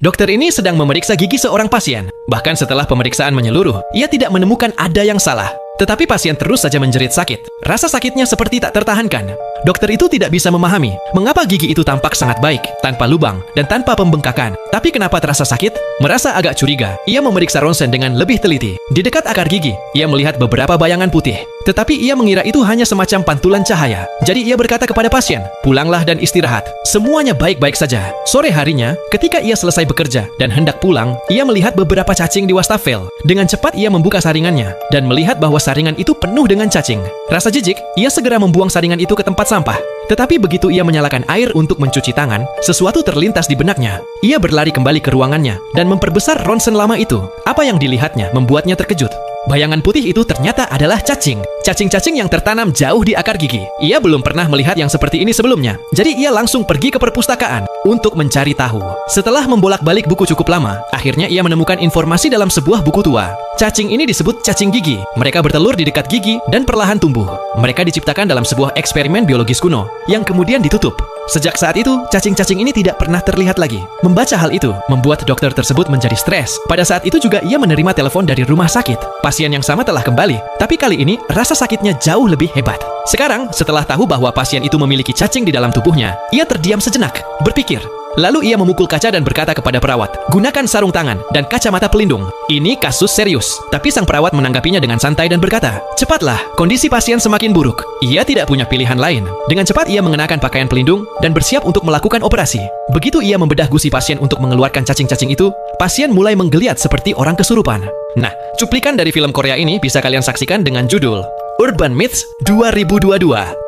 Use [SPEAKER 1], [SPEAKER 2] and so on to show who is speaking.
[SPEAKER 1] Dokter ini sedang memeriksa gigi seorang pasien. Bahkan setelah pemeriksaan menyeluruh, ia tidak menemukan ada yang salah. Tetapi pasien terus saja menjerit sakit. Rasa sakitnya seperti tak tertahankan. Dokter itu tidak bisa memahami mengapa gigi itu tampak sangat baik, tanpa lubang, dan tanpa pembengkakan. Tapi kenapa terasa sakit? Merasa agak curiga, ia memeriksa ronsen dengan lebih teliti. Di dekat akar gigi, ia melihat beberapa bayangan putih. Tetapi ia mengira itu hanya semacam pantulan cahaya. Jadi ia berkata kepada pasien, "Pulanglah dan istirahat. Semuanya baik-baik saja." Sore harinya, ketika ia selesai bekerja dan hendak pulang, ia melihat beberapa cacing di wastafel. Dengan cepat ia membuka saringannya dan melihat bahwa saringan itu penuh dengan cacing. Rasa jijik, ia segera membuang saringan itu ke tempat sampah. Tetapi begitu ia menyalakan air untuk mencuci tangan, sesuatu terlintas di benaknya. Ia berlari kembali ke ruangannya dan memperbesar ronsen lama itu. Apa yang dilihatnya membuatnya terkejut. Bayangan putih itu ternyata adalah cacing. Cacing-cacing yang tertanam jauh di akar gigi. Ia belum pernah melihat yang seperti ini sebelumnya. Jadi ia langsung pergi ke perpustakaan untuk mencari tahu. Setelah membolak-balik buku cukup lama, akhirnya ia menemukan informasi dalam sebuah buku tua. Cacing ini disebut cacing gigi. Mereka bertelur di dekat gigi dan perlahan tumbuh. Mereka diciptakan dalam sebuah eksperimen biologis kuno yang kemudian ditutup. Sejak saat itu, cacing-cacing ini tidak pernah terlihat lagi. Membaca hal itu membuat dokter tersebut menjadi stres. Pada saat itu juga ia menerima telepon dari rumah sakit. Pasien yang sama telah kembali, tapi kali ini rasa sakitnya jauh lebih hebat. Sekarang, setelah tahu bahwa pasien itu memiliki cacing di dalam tubuhnya, ia terdiam sejenak, berpikir. Lalu ia memukul kaca dan berkata kepada perawat, "Gunakan sarung tangan dan kacamata pelindung. Ini kasus serius." Tapi sang perawat menanggapinya dengan santai dan berkata, "Cepatlah, kondisi pasien semakin buruk." Ia tidak punya pilihan lain. Dengan cepat ia mengenakan pakaian pelindung dan bersiap untuk melakukan operasi. Begitu ia membedah gusi pasien untuk mengeluarkan cacing-cacing itu, pasien mulai menggeliat seperti orang kesurupan. Nah, cuplikan dari film Korea ini bisa kalian saksikan dengan judul Urban Myths 2022.